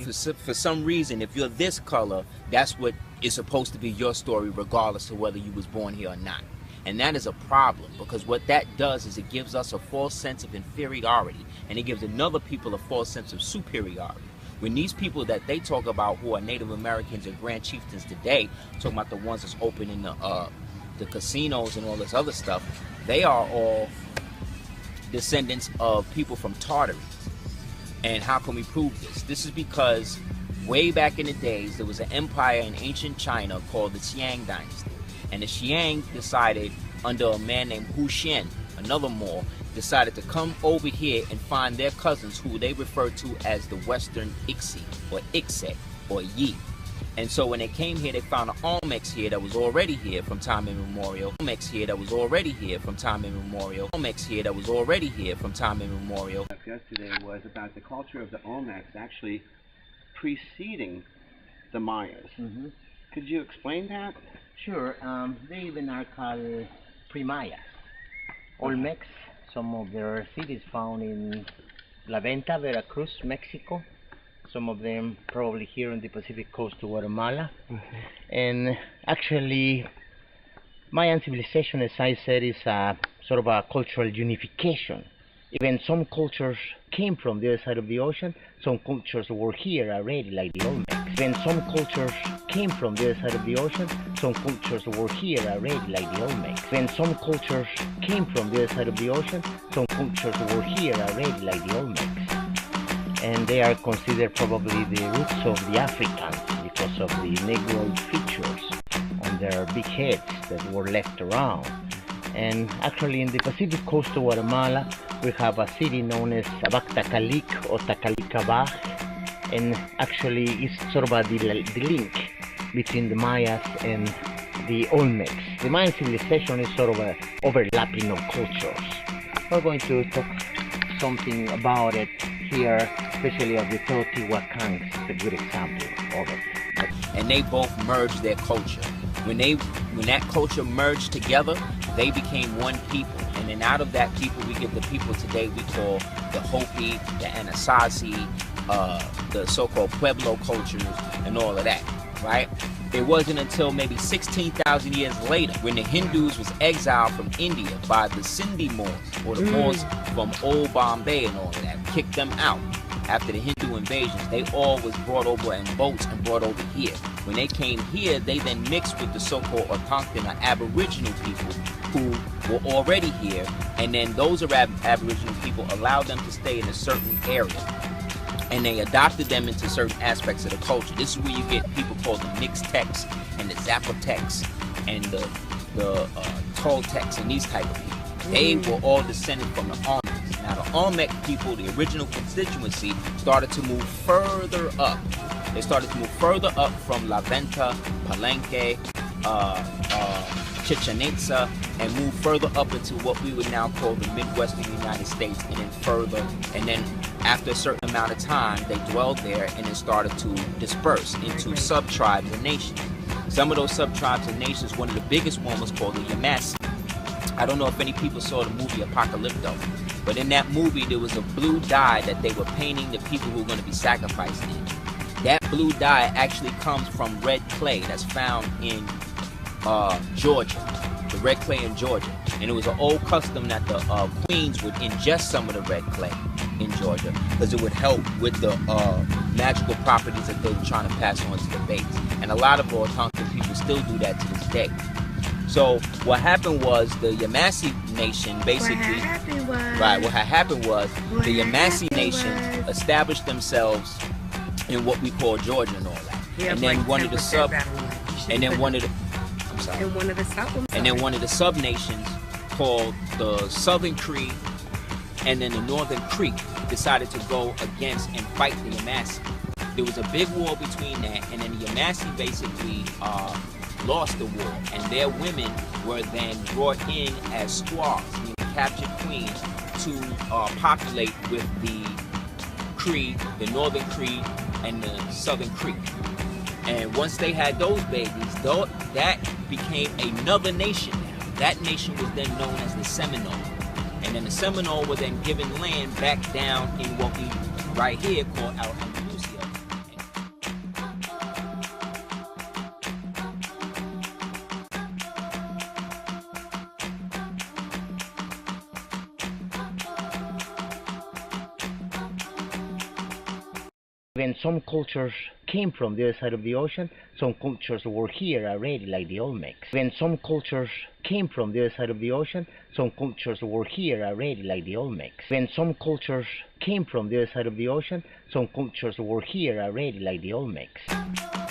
For some reason, if you're this color, that's what is supposed to be your story, regardless of whether you was born here or not. And that is a problem, because what that does is it gives us a false sense of inferiority, and it gives another people a false sense of superiority. When these people that they talk about who are Native Americans and Grand Chieftains today, talking about the ones that's opening the casinos and all this other stuff, they are all descendants of people from Tartary. And how can we prove this? This is because way back in the days, there was an empire in ancient China called the Qiang Dynasty. And the Qiang decided, under a man named Hu Xian, another Moor, decided to come over here and find their cousins, who they referred to as the Western Ixi, or Ixet, or Yi. And so when they came here, they found an Olmec here that was already here from time immemorial. Olmec here that was already here from time immemorial. Olmec here that was already here from time immemorial. Yesterday was about the culture of the Olmecs actually preceding the Mayas. Mm-hmm. Could you explain that? Sure. They even are called pre-Mayas. Olmecs, some of their cities found in La Venta, Veracruz, Mexico. Some of them probably here on the Pacific coast of Guatemala. Mm-hmm. And actually, Mayan civilization, as I said, is a sort of a cultural unification. Even some cultures came from the other side of the ocean. Some cultures were here already, like the Olmecs. Even some cultures came from the other side of the ocean. Some cultures were here already, like the Olmecs. Even some cultures came from the other side of the ocean. Some cultures were here already, like the Olmecs. And they are considered probably the roots of the Africans because of the Negroid features on their big heads that were left around. And actually in the Pacific coast of Guatemala, we have a city known as Abactacalic or Tacalicabaj, and actually it's sort of the link between the Mayas and the Olmecs. The Mayan civilization is sort of an overlapping of cultures. We're going to talk something about it here, especially of the Teotihuacans. It's a good example of it. And they both merged their culture. When that culture merged together, they became one people. And then out of that people, we get the people today we call the Hopi, the Anasazi, the so-called Pueblo cultures, and all of that, right? It wasn't until maybe 16,000 years later, when the Hindus was exiled from India by the Sindhi Moors, or the Moors from Old Bombay and all of that, kicked them out. After the Hindu invasions, they all was brought over in boats and brought over here. When they came here, they then mixed with the so-called Algonquin or Aboriginal people who were already here, and then those Aboriginal people allowed them to stay in a certain area, and they adopted them into certain aspects of the culture. This is where you get people called the Mixtecs and the Zapotecs and the Toltecs and these type of people. They were all descended from the Olmecs. Now the Olmec people, the original constituency, started to move further up. They started to move further up from La Venta, Palenque, Chichen Itza, and move further up into what we would now call the Midwestern United States, and then further, and then after a certain amount of time, they dwelled there and then started to disperse into sub-tribes and nations. Some of those sub-tribes and nations, one of the biggest one was called the Yamasee. I don't know if any people saw the movie Apocalypto, but in that movie there was a blue dye that they were painting the people who were going to be sacrificed in. That blue dye actually comes from red clay that's found in Georgia, the red clay in Georgia. And it was an old custom that the queens would ingest some of the red clay in Georgia because it would help with the magical properties that they were trying to pass on to the base. And a lot of Algonquin people still do that to this day. So what happened was the Yamasee Nation basically... What had happened was the Yamasee Nation established themselves in what we call Georgia and all that. And then one of the sub... And then one of the... I'm sorry. And then one of the sub-nations called the Southern Cree and then the Northern Creek decided to go against and fight the Yamasee. There was a big war between that, and then the Yamasee basically lost the war, and their women were then brought in as squaws, meaning captured queens, to populate with the Cree, the Northern Cree, and the Southern Creek. And once they had those babies, that became another nation now. That nation was then known as the Seminole. And then the Seminole were then given land back down in what we right here call Andalusia. Even some cultures came from the other side of the ocean. Some cultures were here already, like the Olmecs. Even some cultures came from the other side of the ocean. Some cultures were here already, like the Olmecs. Even some cultures came from the other side of the ocean. Some cultures were here already, like the Olmecs.